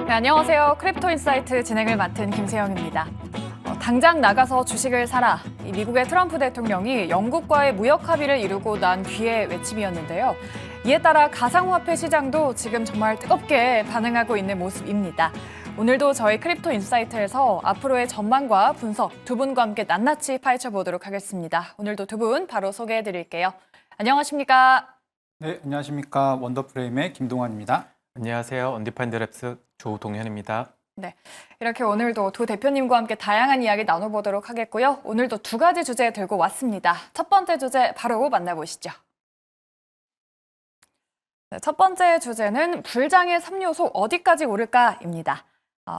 네, 안녕하세요. 크립토인사이트 진행을 맡은 김세영입니다. 당장 나가서 주식을 사라. 이 미국의 트럼프 대통령이 영국과의 무역 합의를 이루고 난 뒤의 외침이었는데요. 이에 따라 가상화폐 시장도 지금 정말 뜨겁게 반응하고 있는 모습입니다. 오늘도 저희 크립토인사이트에서 앞으로의 전망과 분석 두 분과 함께 낱낱이 파헤쳐보도록 하겠습니다. 오늘도 두 분 바로 소개해드릴게요. 안녕하십니까? 네, 안녕하십니까. 원더프레임의 김동환입니다. 안녕하세요. 언디파인드랩스 조동현입니다. 네, 이렇게 오늘도 두 대표님과 함께 다양한 이야기 나눠보도록 하겠고요. 오늘도 두 가지 주제 들고 왔습니다. 첫 번째 주제 바로 만나보시죠. 네, 첫 번째 주제는 불장의 3요소 어디까지 오를까입니다.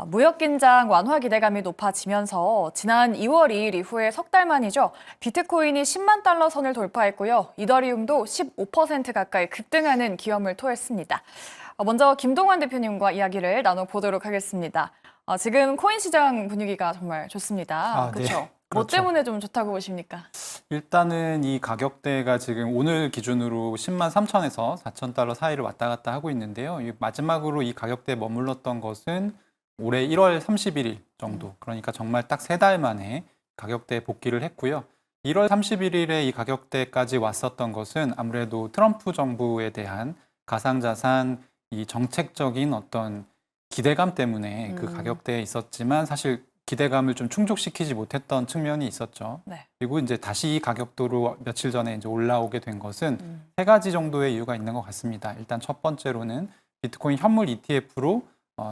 무역 긴장 완화 기대감이 높아지면서 지난 2월 2일 이후에 석 달 만이죠. 비트코인이 10만 달러 선을 돌파했고요. 이더리움도 15% 가까이 급등하는 기염을 토했습니다. 먼저 김동환 대표님과 이야기를 나눠보도록 하겠습니다. 지금 코인 시장 분위기가 정말 좋습니다. 그렇죠? 네. 뭐 그렇죠. 때문에 좀 좋다고 보십니까? 일단은 이 가격대가 지금 오늘 기준으로 10만 3천에서 4천 달러 사이를 왔다 갔다 하고 있는데요. 마지막으로 이 가격대에 머물렀던 것은 올해 1월 31일 정도. 그러니까 정말 딱 3달 만에 가격대에 복귀를 했고요. 1월 31일에 이 가격대까지 왔었던 것은 아무래도 트럼프 정부에 대한 가상자산 이 정책적인 어떤 기대감 때문에 그 가격대에 있었지만 사실 기대감을 좀 충족시키지 못했던 측면이 있었죠. 네. 그리고 이제 다시 이 가격도로 며칠 전에 이제 올라오게 된 것은 세 가지 정도의 이유가 있는 것 같습니다. 일단 첫 번째로는 비트코인 현물 ETF로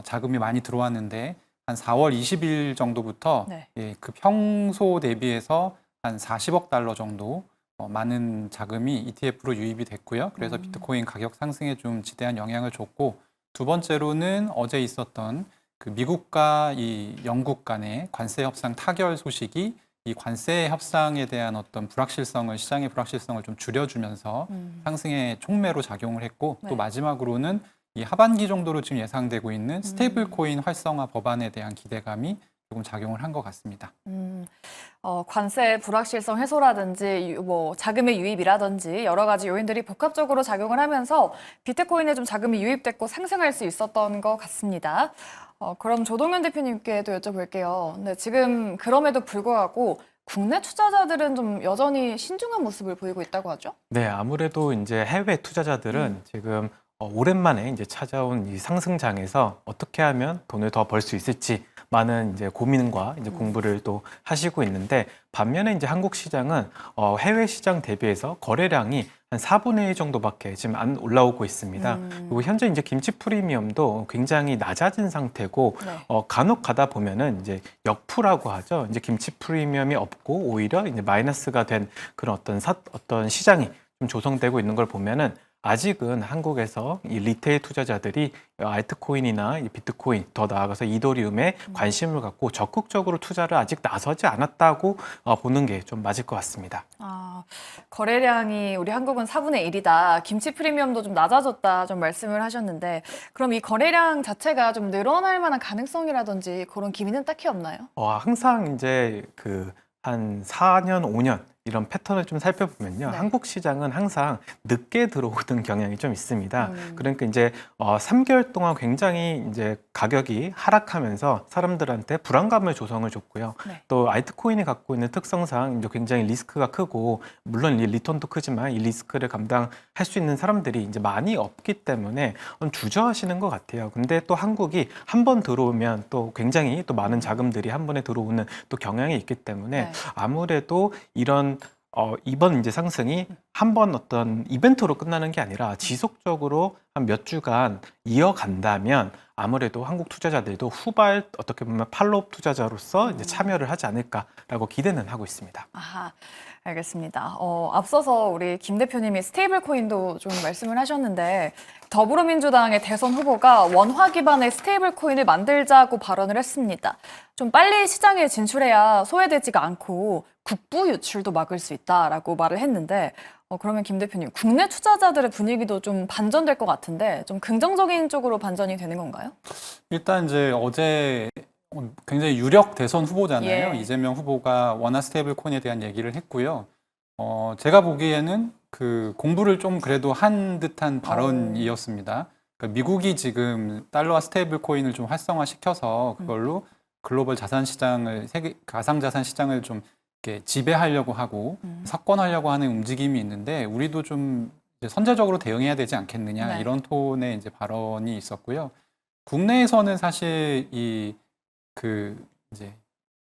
자금이 많이 들어왔는데 한 4월 20일 정도부터 네. 그 평소 대비해서 한 40억 달러 정도 많은 자금이 ETF로 유입이 됐고요. 그래서 비트코인 가격 상승에 좀 지대한 영향을 줬고, 두 번째로는 어제 있었던 그 미국과 이 영국 간의 관세 협상 타결 소식이 이 관세 협상에 대한 어떤 불확실성을, 시장의 불확실성을 좀 줄여주면서 상승의 촉매로 작용을 했고, 네. 또 마지막으로는 이 하반기 정도로 지금 예상되고 있는 스테이블 코인 활성화 법안에 대한 기대감이 조금 작용을 한 것 같습니다. 관세 불확실성 해소라든지 뭐 자금의 유입이라든지 여러 가지 요인들이 복합적으로 작용을 하면서 비트코인에 좀 자금이 유입됐고 상승할 수 있었던 것 같습니다. 그럼 조동현 대표님께도 여쭤볼게요. 네, 지금 그럼에도 불구하고 국내 투자자들은 좀 여전히 신중한 모습을 보이고 있다고 하죠? 네, 아무래도 이제 해외 투자자들은 지금 오랜만에 이제 찾아온 이 상승장에서 어떻게 하면 돈을 더 벌 수 있을지 많은 이제 고민과 이제 공부를 또 하시고 있는데, 반면에 이제 한국 시장은 해외 시장 대비해서 거래량이 한 4분의 1 정도밖에 지금 안 올라오고 있습니다. 그리고 현재 이제 김치 프리미엄도 굉장히 낮아진 상태고, 네. 간혹 가다 보면은 이제 역푸라고 하죠. 이제 김치 프리미엄이 없고 오히려 이제 마이너스가 된 그런 어떤 시장이 좀 조성되고 있는 걸 보면은 아직은 한국에서 이 리테일 투자자들이 알트코인이나 이 비트코인, 더 나아가서 이더리움에 관심을 갖고 적극적으로 투자를 아직 나서지 않았다고 보는 게 좀 맞을 것 같습니다. 거래량이 우리 한국은 4분의 1이다. 김치 프리미엄도 좀 낮아졌다. 좀 말씀을 하셨는데 그럼 이 거래량 자체가 좀 늘어날 만한 가능성이라든지 그런 기미는 딱히 없나요? 항상 이제 한 4년, 5년 이런 패턴을 좀 살펴보면요. 네. 한국 시장은 항상 늦게 들어오는 경향이 좀 있습니다. 그러니까 이제 3개월 동안 굉장히 이제 가격이 하락하면서 사람들한테 불안감을 조성을 줬고요. 네. 또 알트코인이 갖고 있는 특성상 이제 굉장히 리스크가 크고, 물론 이 리턴도 크지만 이 리스크를 감당할 수 있는 사람들이 이제 많이 없기 때문에 주저하시는 것 같아요. 근데 또 한국이 한 번 들어오면 또 굉장히 또 많은 자금들이 한 번에 들어오는 또 경향이 있기 때문에 네. 아무래도 이런 이번 이제 상승이 한 번 어떤 이벤트로 끝나는 게 아니라 지속적으로 한 몇 주간 이어간다면 아무래도 한국 투자자들도 후발 어떻게 보면 팔로우 투자자로서 이제 참여를 하지 않을까라고 기대는 하고 있습니다. 아하, 알겠습니다. 앞서서 우리 김 대표님이 스테이블 코인도 좀 말씀을 하셨는데 더불어민주당의 대선 후보가 원화 기반의 스테이블 코인을 만들자고 발언을 했습니다. 좀 빨리 시장에 진출해야 소외되지가 않고 국부 유출도 막을 수 있다라고 말을 했는데 그러면 김 대표님, 국내 투자자들의 분위기도 좀 반전될 것 같은데 좀 긍정적인 쪽으로 반전이 되는 건가요? 일단 이제 어제 굉장히 유력 대선 후보잖아요. 예. 이재명 후보가 원화 스테이블 코인에 대한 얘기를 했고요. 제가 보기에는 그 공부를 좀 그래도 한 듯한 발언이었습니다. 그러니까 미국이 지금 달러와 스테이블 코인을 좀 활성화시켜서 그걸로 글로벌 자산 시장을 세계 가상 자산 시장을 좀 이렇게 지배하려고 하고 석권하려고 하는 움직임이 있는데 우리도 좀 이제 선제적으로 대응해야 되지 않겠느냐 네. 이런 톤의 이제 발언이 있었고요. 국내에서는 사실 이제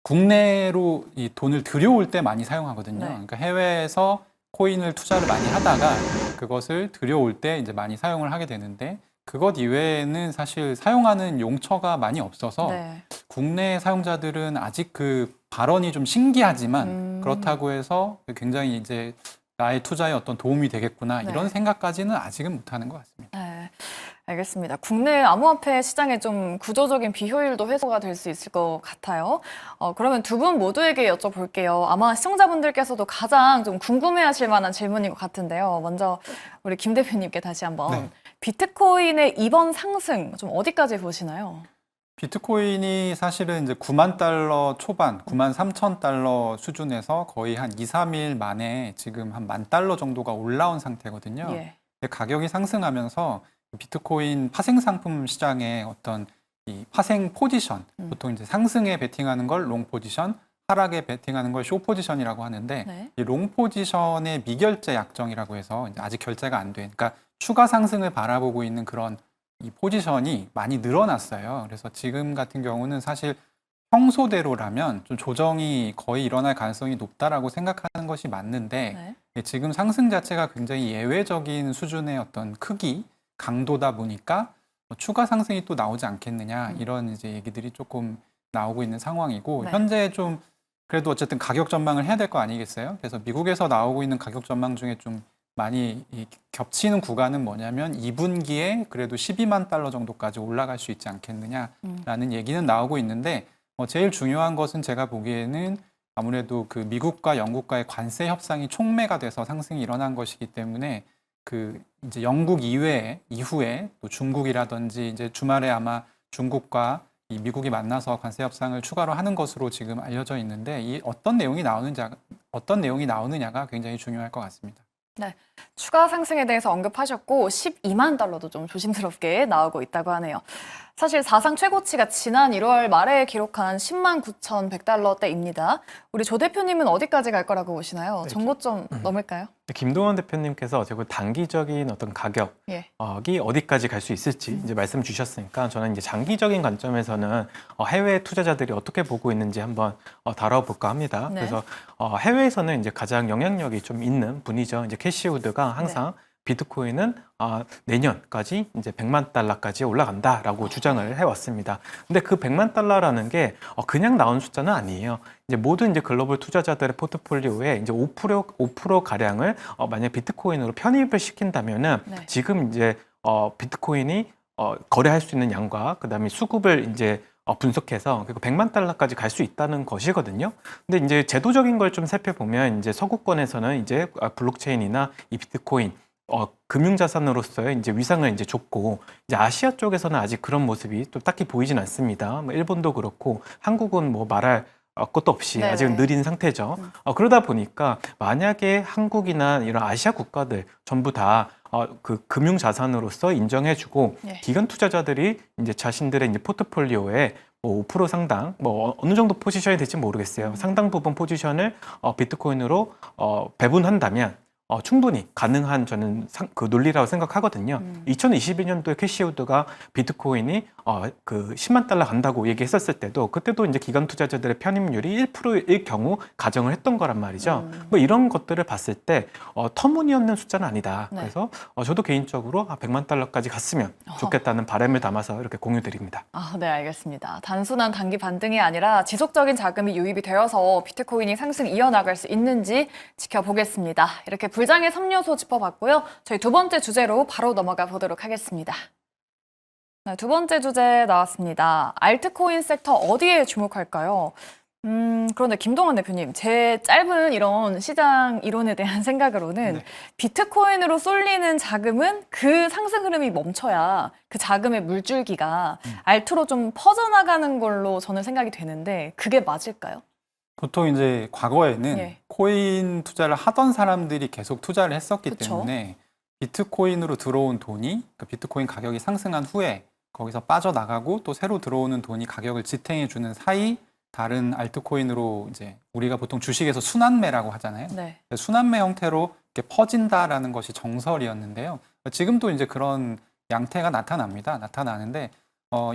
국내로 이 돈을 들여올 때 많이 사용하거든요. 네. 그러니까 해외에서 코인을 투자를 많이 하다가 그것을 들여올 때 이제 많이 사용을 하게 되는데 그것 이외에는 사실 사용하는 용처가 많이 없어서 네. 국내 사용자들은 아직 그 발언이 좀 신기하지만 그렇다고 해서 굉장히 이제 나의 투자에 어떤 도움이 되겠구나 네. 이런 생각까지는 아직은 못하는 것 같습니다. 네, 알겠습니다. 국내 암호화폐 시장의 좀 구조적인 비효율도 해소가 될 수 있을 것 같아요. 그러면 두 분 모두에게 여쭤볼게요. 아마 시청자분들께서도 가장 좀 궁금해하실 만한 질문인 것 같은데요. 먼저 우리 김 대표님께 다시 한번 네. 비트코인의 이번 상승 좀 어디까지 보시나요? 비트코인이 사실은 이제 9만 달러 초반, 9만 3천 달러 수준에서 거의 한 2, 3일 만에 지금 한 1만 달러 정도가 올라온 상태거든요. 예. 근데 가격이 상승하면서 비트코인 파생 상품 시장의 어떤 이 파생 포지션, 보통 이제 상승에 베팅하는 걸 롱 포지션, 하락에 베팅하는 걸 쇼 포지션이라고 하는데 네. 이 롱 포지션의 미결제 약정이라고 해서 이제 아직 결제가 안 된, 그러니까 추가 상승을 바라보고 있는 그런 이 포지션이 많이 늘어났어요. 그래서 지금 같은 경우는 사실 평소대로라면 좀 조정이 거의 일어날 가능성이 높다라고 생각하는 것이 맞는데 네. 지금 상승 자체가 굉장히 예외적인 수준의 어떤 크기, 강도다 보니까 추가 상승이 또 나오지 않겠느냐 이런 이제 얘기들이 조금 나오고 있는 상황이고 네. 현재 좀 그래도 어쨌든 가격 전망을 해야 될 거 아니겠어요? 그래서 미국에서 나오고 있는 가격 전망 중에 좀 많이 겹치는 구간은 뭐냐면 2분기에 그래도 12만 달러 정도까지 올라갈 수 있지 않겠느냐라는 얘기는 나오고 있는데 제일 중요한 것은 제가 보기에는 아무래도 그 미국과 영국과의 관세 협상이 촉매가 돼서 상승이 일어난 것이기 때문에 그 이제 영국 이후에 또 중국이라든지 이제 주말에 아마 중국과 이 미국이 만나서 관세 협상을 추가로 하는 것으로 지금 알려져 있는데 이 어떤 내용이 나오느냐가 굉장히 중요할 것 같습니다. 네, 추가 상승에 대해서 언급하셨고 12만 달러도 좀 조심스럽게 나오고 있다고 하네요. 사실 사상 최고치가 지난 1월 말에 기록한 10만 9,100달러대입니다. 우리 조 대표님은 어디까지 갈 거라고 보시나요? 네, 전고점 넘을까요? 김동원 대표님께서 제가 단기적인 어떤 가격이 예. 어디까지 갈 수 있을지 이제 말씀 주셨으니까 저는 이제 장기적인 관점에서는 해외 투자자들이 어떻게 보고 있는지 한번 다뤄볼까 합니다. 네. 그래서 해외에서는 이제 가장 영향력이 좀 있는 분이죠. 이제 캐시우드가 항상 비트코인은 내년까지 이제 100만 달러까지 올라간다라고 주장을 해왔습니다. 근데 그 100만 달러라는 게 그냥 나온 숫자는 아니에요. 이제 모든 이제 글로벌 투자자들의 포트폴리오에 이제 5% 가량을 만약 비트코인으로 편입을 시킨다면은 네. 지금 이제 비트코인이 거래할 수 있는 양과 그다음에 수급을 이제 분석해서 100만 달러까지 갈 수 있다는 것이거든요. 근데 이제 제도적인 걸 좀 살펴보면 이제 서구권에서는 이제 블록체인이나 이 비트코인 금융자산으로서의 이제 위상을 이제 줬고 이제 아시아 쪽에서는 아직 그런 모습이 또 딱히 보이진 않습니다. 뭐 일본도 그렇고 한국은 뭐 말할 것도 없이 네네. 아직은 느린 상태죠. 그러다 보니까 만약에 한국이나 이런 아시아 국가들 전부 다 그 금융자산으로서 인정해주고 예. 기관 투자자들이 이제 자신들의 이제 포트폴리오에 뭐 5% 상당, 뭐 어느 정도 포지션이 될지 모르겠어요. 상당 부분 포지션을 비트코인으로 배분한다면 충분히 가능한 저는 그 논리라고 생각하거든요. 2022년도에 캐시우드가 비트코인이 그 10만 달러 간다고 얘기했었을 때도 그때도 이제 기관 투자자들의 편입률이 1%일 경우 가정을 했던 거란 말이죠. 뭐 이런 것들을 봤을 때 터무니없는 숫자는 아니다. 네. 그래서 저도 개인적으로 100만 달러까지 갔으면 좋겠다는 바람을 담아서 이렇게 공유드립니다. 네, 알겠습니다. 단순한 단기 반등이 아니라 지속적인 자금이 유입이 되어서 비트코인이 상승 이어나갈 수 있는지 지켜보겠습니다. 이렇게 불장의 3요소 짚어봤고요. 저희 두 번째 주제로 바로 넘어가 보도록 하겠습니다. 네, 두 번째 주제 나왔습니다. 알트코인 섹터 어디에 주목할까요? 그런데 김동원 대표님, 제 짧은 이런 시장 이론에 대한 생각으로는 네. 비트코인으로 쏠리는 자금은 그 상승 흐름이 멈춰야 그 자금의 물줄기가 알트로 좀 퍼져나가는 걸로 저는 생각이 되는데 그게 맞을까요? 보통 이제 과거에는 예. 코인 투자를 하던 사람들이 계속 투자를 했었기 그쵸. 때문에 비트코인으로 들어온 돈이 그 비트코인 가격이 상승한 후에 거기서 빠져나가고 또 새로 들어오는 돈이 가격을 지탱해 주는 사이 다른 알트코인으로 이제 우리가 보통 주식에서 순환매라고 하잖아요. 네. 순환매 형태로 이렇게 퍼진다라는 것이 정설이었는데요. 지금도 이제 그런 양태가 나타나는데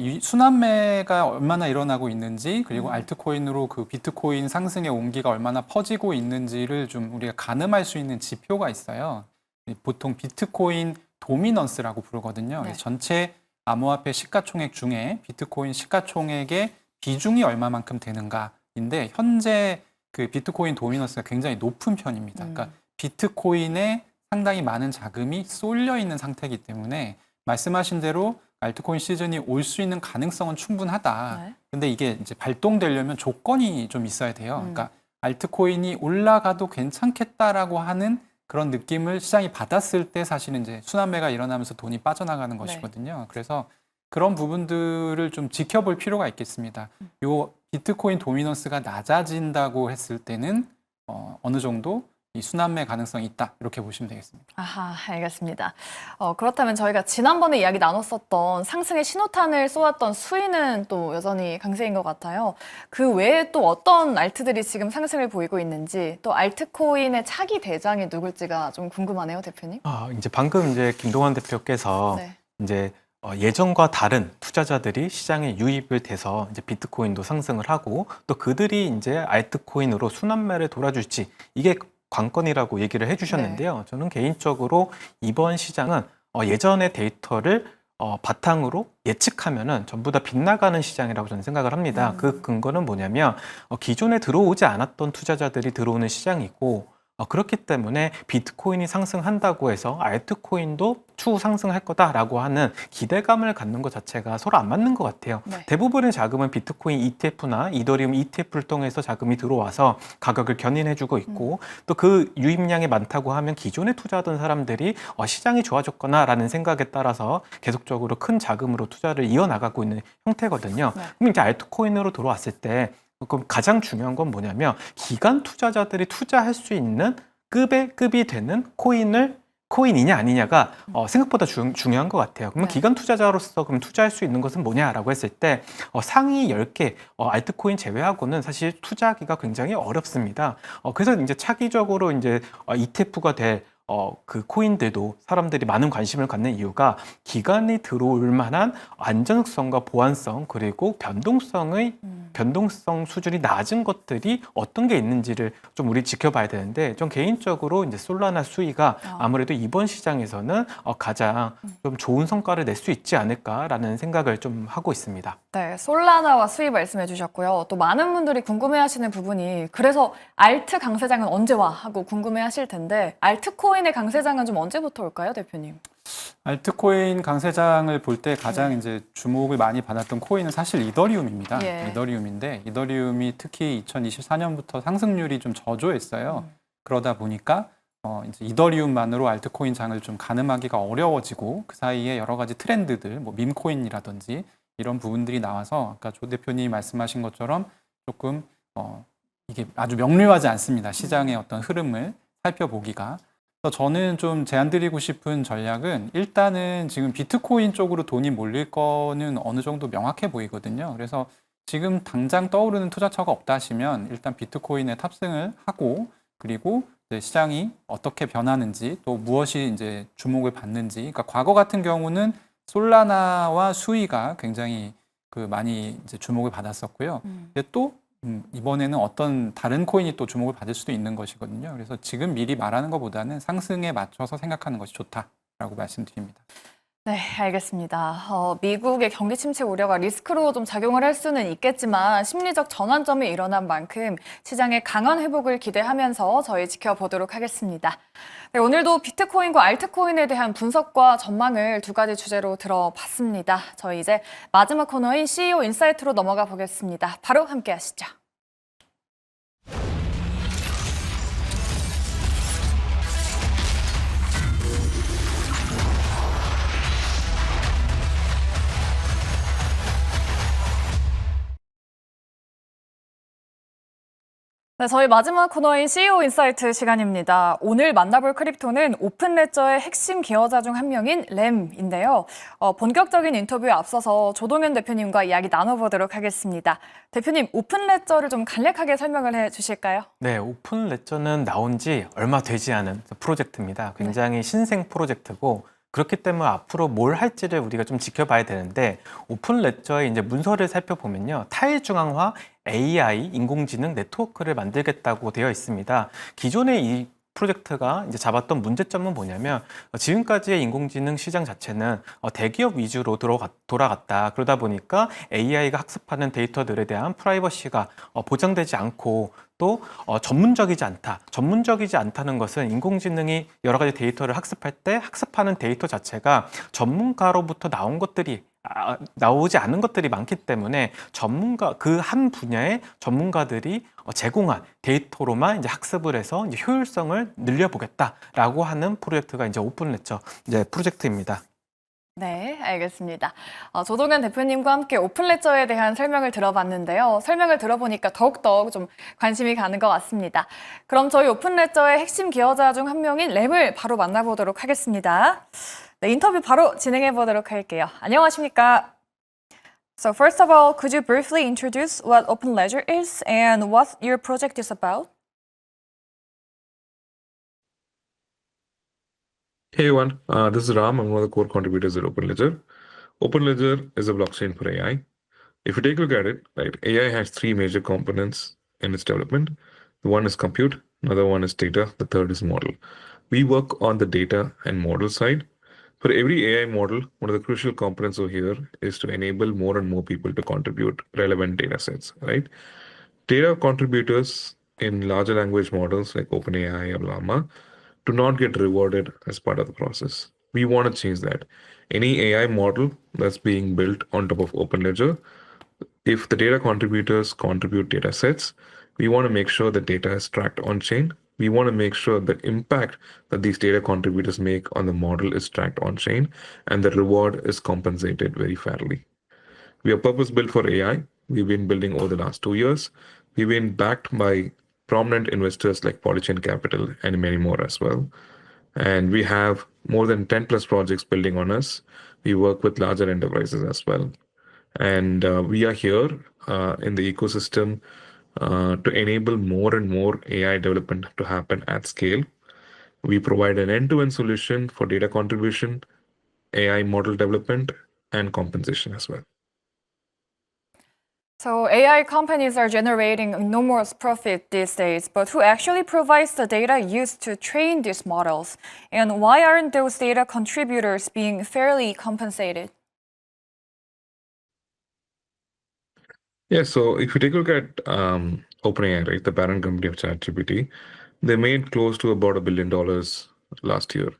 이 순환매가 얼마나 일어나고 있는지 그리고 알트코인으로 그 비트코인 상승의 온기가 얼마나 퍼지고 있는지를 좀 우리가 가늠할 수 있는 지표가 있어요. 보통 비트코인 도미넌스라고 부르거든요. 네. 그래서 전체 암호화폐 시가총액 중에 비트코인 시가총액의 비중이 얼마만큼 되는가인데 현재 그 비트코인 도미넌스가 굉장히 높은 편입니다. 그러니까 비트코인에 상당히 많은 자금이 쏠려 있는 상태이기 때문에 말씀하신 대로 알트코인 시즌이 올 수 있는 가능성은 충분하다. 네. 근데 이게 이제 발동되려면 조건이 좀 있어야 돼요. 그러니까 알트코인이 올라가도 괜찮겠다라고 하는 그런 느낌을 시장이 받았을 때 사실은 이제 순환매가 일어나면서 돈이 빠져나가는 것이거든요. 그래서 그런 부분들을 좀 지켜볼 필요가 있겠습니다. 요 비트코인 도미넌스가 낮아진다고 했을 때는 어느 정도 이 순환매 가능성이 있다 이렇게 보시면 되겠습니다. 아하, 알겠습니다. 그렇다면 저희가 지난번에 이야기 나눴었던 상승의 신호탄을 쏘았던 수위는 또 여전히 강세인 것 같아요. 그 외에 또 어떤 알트들이 지금 상승을 보이고 있는지 또 알트코인의 차기 대장이 누굴지가 좀 궁금하네요, 대표님. 이제 방금 이제 김동완 대표께서 네. 이제 예전과 다른 투자자들이 시장에 유입을 돼서 이제 비트코인도 상승을 하고 또 그들이 이제 알트코인으로 순환매를 돌아줄지 이게 관건이라고 얘기를 해주셨는데요. 저는 개인적으로 이번 시장은 예전의 데이터를 바탕으로 예측하면은 전부 다 빗나가는 시장이라고 저는 생각을 합니다. 그 근거는 뭐냐면 기존에 들어오지 않았던 투자자들이 들어오는 시장이고 그렇기 때문에 비트코인이 상승한다고 해서 알트코인도 추후 상승할 거다라고 하는 기대감을 갖는 것 자체가 서로 안 맞는 것 같아요. 네. 대부분의 자금은 비트코인 ETF나 이더리움 ETF를 통해서 자금이 들어와서 가격을 견인해주고 있고 또 그 유입량이 많다고 하면 기존에 투자하던 사람들이 시장이 좋아졌거나라는 생각에 따라서 계속적으로 큰 자금으로 투자를 이어나가고 있는 형태거든요. 네. 그럼 이제 알트코인으로 들어왔을 때 그럼 가장 중요한 건 뭐냐면 기관 투자자들이 투자할 수 있는 급이 되는 코인이냐 아니냐가 생각보다 중요한 것 같아요. 그러면 네. 기관 투자자로서 그럼 투자할 수 있는 것은 뭐냐라고 했을 때 상위 10개 알트코인 제외하고는 사실 투자하기가 굉장히 어렵습니다. 그래서 이제 차기적으로 이제 ETF가 될 그 코인들도 사람들이 많은 관심을 갖는 이유가 기간이 들어올 만한 안전성과 보안성 그리고 변동성 수준이 낮은 것들이 어떤 게 있는지를 좀 우리 지켜봐야 되는데 좀 개인적으로 이제 솔라나 수위가 아무래도 이번 시장에서는 가장 좀 좋은 성과를 낼 수 있지 않을까라는 생각을 좀 하고 있습니다. 네, 솔라나와 수위 말씀해 주셨고요. 또 많은 분들이 궁금해하시는 부분이 그래서 알트 강세장은 언제 와? 하고 궁금해하실 텐데 알트코인의 강세장은 좀 언제부터 올까요, 대표님? 알트코인 강세장을 볼 때 가장 이제 주목을 많이 받았던 코인은 사실 이더리움입니다. 예. 이더리움인데 이더리움이 특히 2024년부터 상승률이 좀 저조했어요. 그러다 보니까 이제 이더리움만으로 알트코인 장을 좀 가늠하기가 어려워지고 그 사이에 여러 가지 트렌드들, 뭐 밈코인이라든지 이런 부분들이 나와서 아까 조 대표님이 말씀하신 것처럼 조금 이게 아주 명료하지 않습니다. 시장의 어떤 흐름을 살펴보기가. 그래서 저는 좀 제안드리고 싶은 전략은 일단은 지금 비트코인 쪽으로 돈이 몰릴 거는 어느 정도 명확해 보이거든요. 그래서 지금 당장 떠오르는 투자처가 없다 하시면 일단 비트코인에 탑승을 하고 그리고 이제 시장이 어떻게 변하는지 또 무엇이 이제 주목을 받는지. 그러니까 과거 같은 경우는 솔라나와 수위가 굉장히 많이 이제 주목을 받았었고요. 근데 또 이번에는 어떤 다른 코인이 또 주목을 받을 수도 있는 것이거든요. 그래서 지금 미리 말하는 것보다는 상승에 맞춰서 생각하는 것이 좋다라고 말씀드립니다. 네, 알겠습니다. 미국의 경기 침체 우려가 리스크로 좀 작용을 할 수는 있겠지만 심리적 전환점이 일어난 만큼 시장의 강한 회복을 기대하면서 저희 지켜보도록 하겠습니다. 네, 오늘도 비트코인과 알트코인에 대한 분석과 전망을 두 가지 주제로 들어봤습니다. 저희 이제 마지막 코너인 CEO 인사이트로 넘어가 보겠습니다. 바로 함께 하시죠. 네, 저희 마지막 코너인 CEO 인사이트 시간입니다. 오늘 만나볼 크립토는 오픈레저의 핵심 기여자 중 한 명인 램인데요. 본격적인 인터뷰에 앞서서 조동현 대표님과 이야기 나눠보도록 하겠습니다. 대표님, 오픈레저를 좀 간략하게 설명을 해주실까요? 네, 오픈 레저는 나온 지 얼마 되지 않은 프로젝트입니다. 굉장히 신생 프로젝트고 그렇기 때문에 앞으로 뭘 할지를 우리가 좀 지켜봐야 되는데 오픈 레저의 이제 문서를 살펴보면요. 타일중앙화 AI 인공지능 네트워크를 만들겠다고 되어 있습니다. 기존의 이 프로젝트가 이제 잡았던 문제점은 뭐냐면 지금까지의 인공지능 시장 자체는 대기업 위주로 돌아갔다. 그러다 보니까 AI가 학습하는 데이터들에 대한 프라이버시가 보장되지 않고 또 전문적이지 않다. 전문적이지 않다는 것은 인공지능이 여러 가지 데이터를 학습할 때 학습하는 데이터 자체가 전문가로부터 나온 것들이 나오지 않은 것들이 많기 때문에 그 한 분야의 전문가들이 제공한 데이터로만 이제 학습을 해서 이제 효율성을 늘려보겠다라고 하는 프로젝트가 이제 오픈레저 이제 프로젝트입니다. 네, 알겠습니다. 조동현 대표님과 함께 오픈레저에 대한 설명을 들어봤는데요. 설명을 들어보니까 더욱더 좀 관심이 가는 것 같습니다. 그럼 저희 오픈레저의 핵심 기여자 중 한 명인 램을 바로 만나보도록 하겠습니다. 네, 인터뷰 바로 진행해 보도록 할게요. 안녕하십니까? So first of all, could you briefly introduce what OpenLedger is and what your project is about? Hey everyone, this is Ram. I'm one of the core contributors at OpenLedger. OpenLedger is a blockchain for AI. If you take a look at it, right, AI has three major components in its development. The one is compute, another one is data, the third is model. We work on the data and model side. For every AI model, one of the crucial components over here is to enable more and more people to contribute relevant data sets, right? Data contributors in larger language models like OpenAI or Llama do not get rewarded as part of the process. We want to change that. Any AI model that's being built on top of OpenLedger, if the data contributors contribute data sets, we want to make sure the data is tracked on chain. We want to make sure the impact that these data contributors make on the model is tracked on chain and the reward is compensated very fairly. We are purpose built for AI. We've been building over the last 2 years. We've been backed by prominent investors like Polychain Capital and many more as well. And we have more than 10 plus projects building on us. We work with larger enterprises as well. And we are here in the ecosystem to enable more and more AI development to happen at scale. We provide an end-to-end solution for data contribution, AI model development, and compensation as well. So AI companies are generating enormous profit these days, but who actually provides the data used to train these models? And why aren't those data contributors being fairly compensated? Yeah, so if you take a look at OpenAI, right, the parent company of ChatGPT, they made close to about $1 billion last year.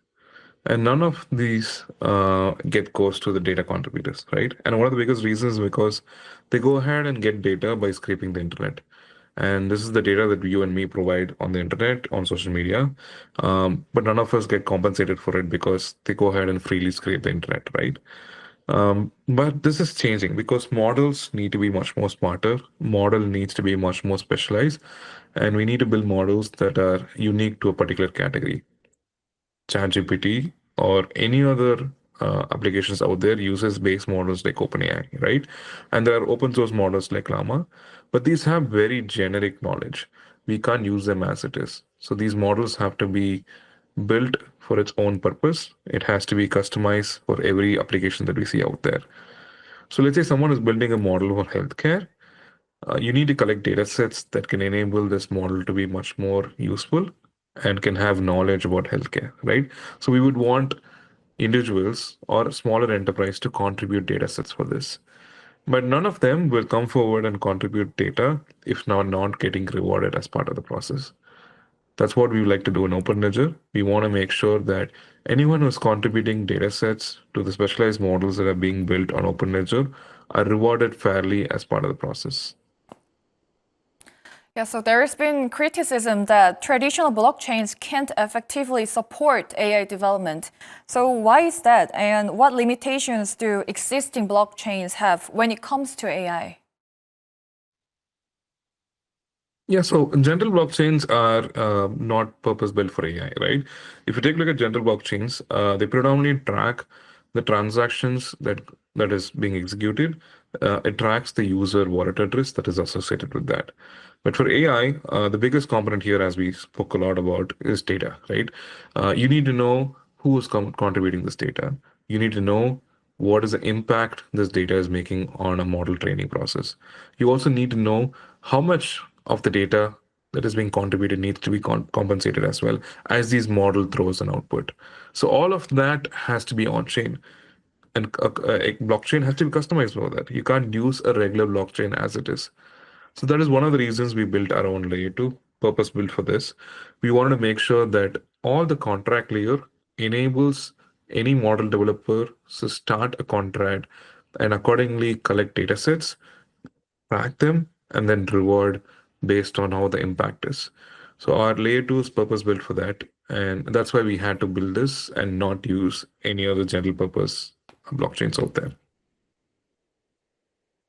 And none of these goes to the data contributors, right? And one of the biggest reasons is because they go ahead and get data by scraping the internet. And this is the data that you and me provide on the internet, on social media. But none of us get compensated for it because they go ahead and freely scrape the internet, right? But this is changing because models need to be much more smarter. Model needs to be much more specialized. And we need to build models that are unique to a particular category. ChatGPT or any other applications out there uses base models like OpenAI, right? And there are open source models like Llama, but these have very generic knowledge. We can't use them as it is. So these models have to be built for its own purpose. It has to be customized for every application that we see out there. So let's say someone is building a model for healthcare. You need to collect data sets that can enable this model to be much more useful and can have knowledge about healthcare, right? So we would want individuals or smaller enterprise to contribute data sets for this. But none of them will come forward and contribute data if not getting rewarded as part of the process. That's what we would like to do in OpenLedger. We want to make sure that anyone who's contributing data sets to the specialized models that are being built on OpenLedger are rewarded fairly as part of the process. Yeah, so there has been criticism that traditional blockchains can't effectively support AI development. So why is that? And what limitations do existing blockchains have when it comes to AI? Yeah, so general blockchains are not purpose-built for AI, right? If you take a look at general blockchains, they predominantly track the transactions that is being executed. It tracks the user wallet address that is associated with that. But for AI, the biggest component here, as we spoke a lot about, is data, right? You need to know who is contributing this data. You need to know what is the impact this data is making on a model training process. You also need to know how much of the data that is being contributed needs to be compensated as well as these model throws an output. So all of that has to be on chain, and a blockchain has to be customized for that. You can't use a regular blockchain as it is. So that is one of the reasons we built our own layer 2, purpose built for this. We wanted to make sure that all the contract layer enables any model developer to start a contract and accordingly collect data sets, track them, and then reward based on how the impact is. So our layer 2 is purpose built for that. And that's why we had to build this and not use any other general purpose blockchains out there.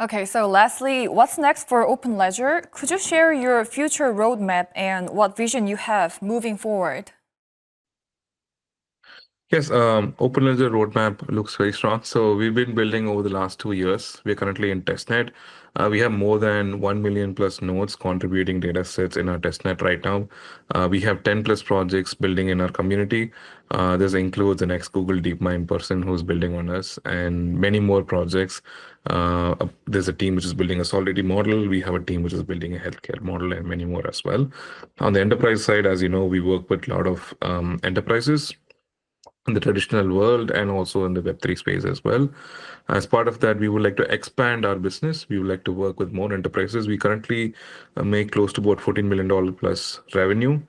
Okay, so lastly, what's next for OpenLedger? Could you share your future roadmap and what vision you have moving forward? Yes, OpenLedger roadmap looks very strong. So we've been building over the last 2 years. We're currently in testnet. We have more than 1 million plus nodes contributing data sets in our testnet right now. We have 10 plus projects building in our community. This includes an ex-Google DeepMind person who's building on us and many more projects. There's a team which is building a Solidity model. We have a team which is building a healthcare model and many more as well. On the enterprise side, as you know, we work with a lot of enterprises in the traditional world and also in the Web3 space as well. As part of that, we would like to expand our business. We would like to work with more enterprises. We currently make close to about $14 million plus revenue.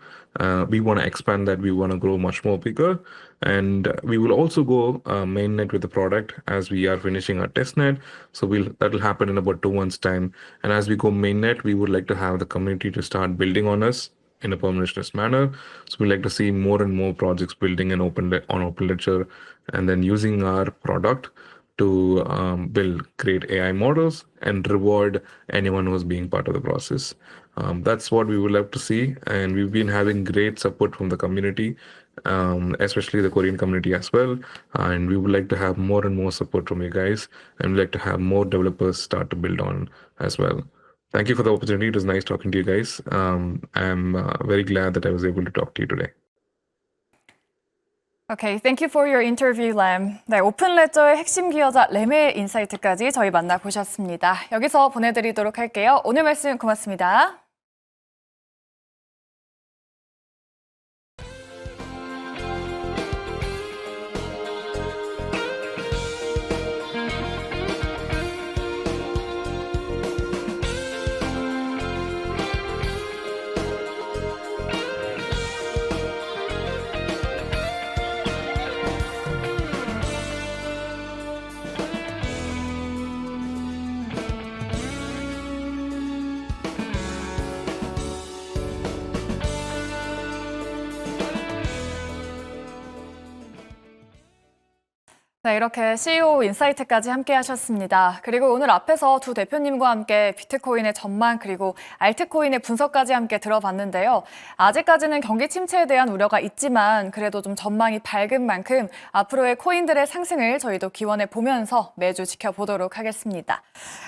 We want to expand that. We want to grow much more bigger. And we will also go mainnet with the product as we are finishing our testnet. So that'll happen in about 2 months' time. And as we go mainnet, we would like to have the community to start building on us in a permissionless manner. So we like to see more and more projects building on OpenLedger and then using our product to build great AI models and reward anyone who's being part of the process. That's what we would love to see. And we've been having great support from the community, especially the Korean community as well. And we would like to have more and more support from you guys. And we'd like to have more developers start to build on as well. Thank you for the opportunity. It was nice talking to you guys. I'm very glad that I was able to talk to you today. Okay, thank you for your interview, Lam. 네, 오픈레저의 핵심 기여자 램의 인사이트까지 저희 만나보셨습니다. 여기서 보내드리도록 할게요. 오늘 말씀 고맙습니다. 네, 이렇게 CEO 인사이트까지 함께 하셨습니다. 그리고 오늘 앞에서 두 대표님과 함께 비트코인의 전망 그리고 알트코인의 분석까지 함께 들어봤는데요. 아직까지는 경기 침체에 대한 우려가 있지만 그래도 좀 전망이 밝은 만큼 앞으로의 코인들의 상승을 저희도 기원해 보면서 매주 지켜보도록 하겠습니다.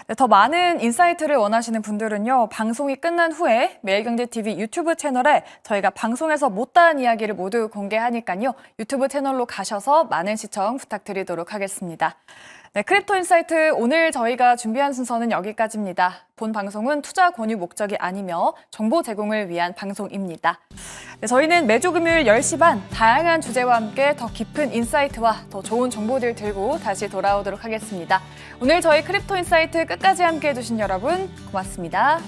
네, 더 많은 인사이트를 원하시는 분들은요. 방송이 끝난 후에 매일경제TV 유튜브 채널에 저희가 방송에서 못다한 이야기를 모두 공개하니까요. 유튜브 채널로 가셔서 많은 시청 부탁드리도록 하겠습니다. 네, 크립토 인사이트 오늘 저희가 준비한 순서는 여기까지입니다. 본 방송은 투자 권유 목적이 아니며 정보 제공을 위한 방송입니다. 네, 저희는 매주 금요일 10시 반 다양한 주제와 함께 더 깊은 인사이트와 더 좋은 정보들 들고 다시 돌아오도록 하겠습니다. 오늘 저희 크립토 인사이트 끝까지 함께 해주신 여러분 고맙습니다.